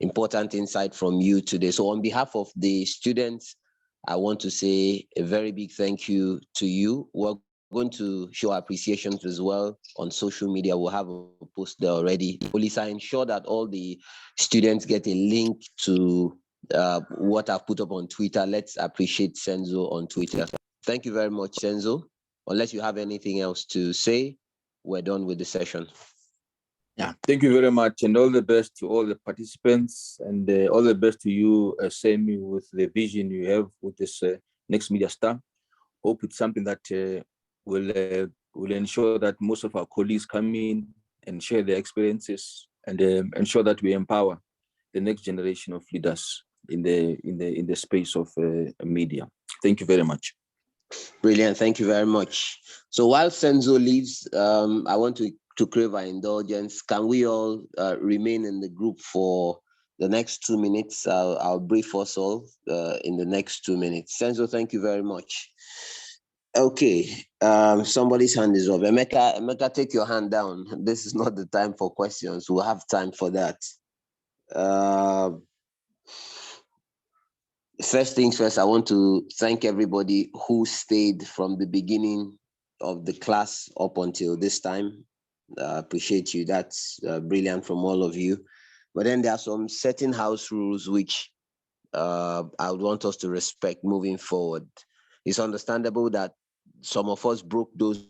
Important insight from you today. So on behalf of the students, I want to say a very big thank you to you. We're going to show appreciation as well on social media. We'll have a post there already. Olisa, ensure that all the students get a link to what I've put up on Twitter. Let's appreciate Senzo on Twitter. Thank you very much, Senzo. Unless you have anything else to say, we're done with the session. Yeah, thank you very much, and all the best to all the participants, and all the best to you, Semi, with the vision you have with this next media star. Hope it's something that will ensure that most of our colleagues come in and share their experiences, and ensure that we empower the next generation of leaders in the space of media. Thank you very much. Brilliant. Thank you very much. So while Senzo leaves, I want to crave our indulgence. Can we all remain in the group for the next 2 minutes? I'll brief us all in the next 2 minutes. Senzo, thank you very much. Okay, somebody's hand is up. Emeka, take your hand down. This is not the time for questions. We'll have time for that. First things first, I want to thank everybody who stayed from the beginning of the class up until this time. Appreciate you. That's brilliant from all of you. But then there are some certain house rules which I would want us to respect moving forward. It's understandable that some of us broke those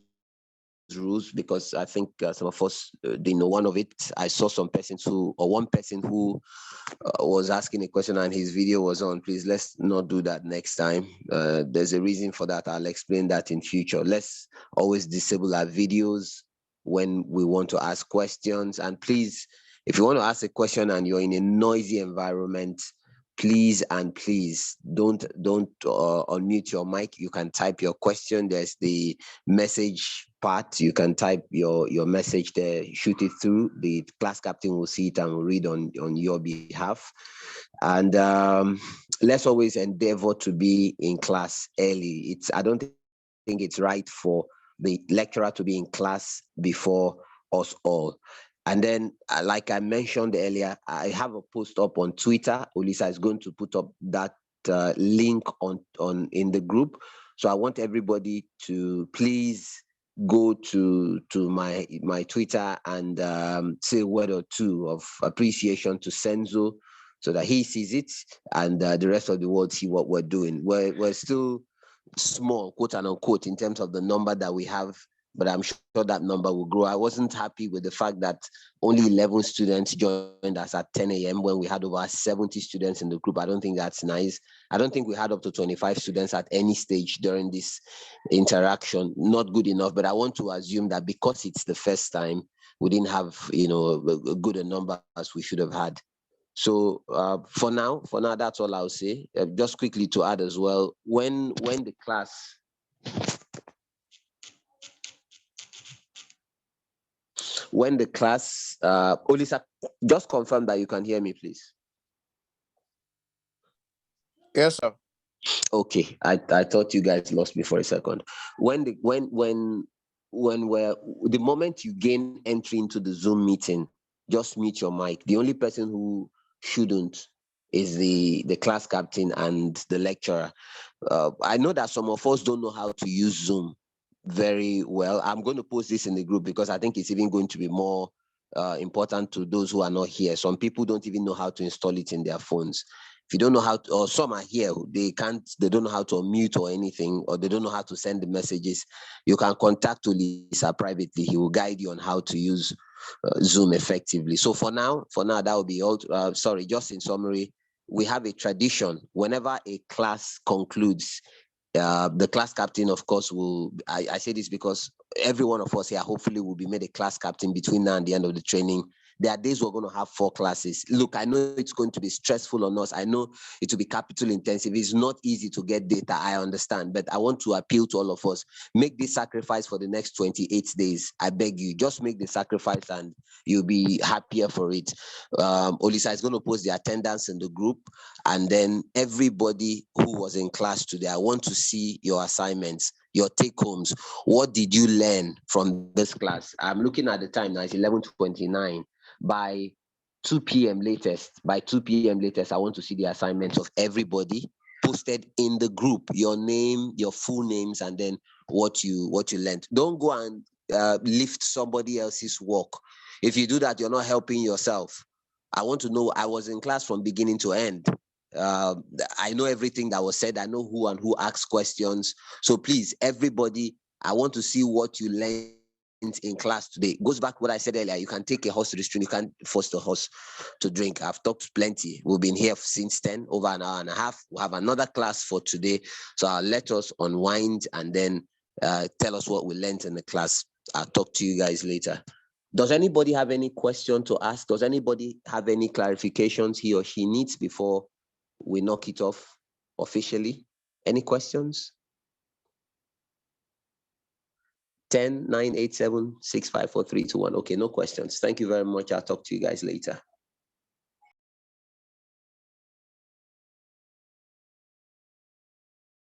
rules because I think some of us didn't know one of it. I saw one person who was asking a question and his video was on. Please, let's not do that next time. There's a reason for that. I'll explain that in future. Let's always disable our videos when we want to ask questions. And please, if you want to ask a question and you're in a noisy environment, please don't unmute your mic. You can type your question. There's the message part. You can type your message there, shoot it through. The class captain will see it and will read on your behalf. And let's always endeavor to be in class early. I don't think it's right for the lecturer to be in class before us all. And then, like I mentioned earlier, I have a post up on Twitter. Olisa is going to put up that link on in the group. So I want everybody to please go to my Twitter and say a word or two of appreciation to Senzo, so that he sees it and the rest of the world see what we're doing. We're still small, quote and unquote, in terms of the number that we have, but I'm sure that number will grow. I wasn't happy with the fact that only 11 students joined us at 10 a.m. when we had over 70 students in the group. I don't think that's nice. I don't think we had up to 25 students at any stage during this interaction. Not good enough, but I want to assume that because it's the first time, we didn't have, a good a number as we should have had. So for now, that's all I'll say. Just quickly to add as well, when the class Olisa, just confirm that you can hear me, please. Yes, sir. Okay, I thought you guys lost me for a second. When the moment you gain entry into the Zoom meeting, just mute your mic. The only person who shouldn't is the class captain and the lecturer. I know that some of us don't know how to use Zoom very well. I'm going to post this in the group because I think it's even going to be more important to those who are not here. Some people don't even know how to install it in their phones. If you don't know how to, or some are here, they don't know how to unmute or anything, or they don't know how to send the messages, you can contact Ulisa privately. He will guide you on how to use Zoom effectively. So for now, that will be all. Sorry, just in summary, we have a tradition. Whenever a class concludes, the class captain, of course, will, I say this because every one of us here hopefully will be made a class captain between now and the end of the training. There are days we're going to have 4 classes. Look, I know it's going to be stressful on us. I know it will be capital intensive. It's not easy to get data, I understand, but I want to appeal to all of us. Make this sacrifice for the next 28 days. I beg you, just make the sacrifice and you'll be happier for it. Olisa is going to post the attendance in the group, and then everybody who was in class today, I want to see your assignments, your take-homes. What did you learn from this class? I'm looking at the time now, it's 11:29. By 2 p.m. latest, I want to see the assignments of everybody posted in the group, your name, your full names, and then what you learned. Don't go and lift somebody else's work. If you do that, you're not helping yourself. I want to know, I was in class from beginning to end. I know everything that was said. I know who and who asked questions. So please, everybody, I want to see what you learned in class today. Goes back to what I said earlier. You can take a horse to the stream. You can't force the horse to drink. I've talked plenty. We've been here since 10, over an hour and a half. We'll have another class for today. So I'll let us unwind and then tell us what we learned in the class. I'll talk to you guys later. Does anybody have any question to ask? Does anybody have any clarifications he or she needs before we knock it off officially? Any questions? 10, 9, 8, 7, 6, 5, 4, 3, 2, 1. Okay, no questions. Thank you very much. I'll talk to you guys later.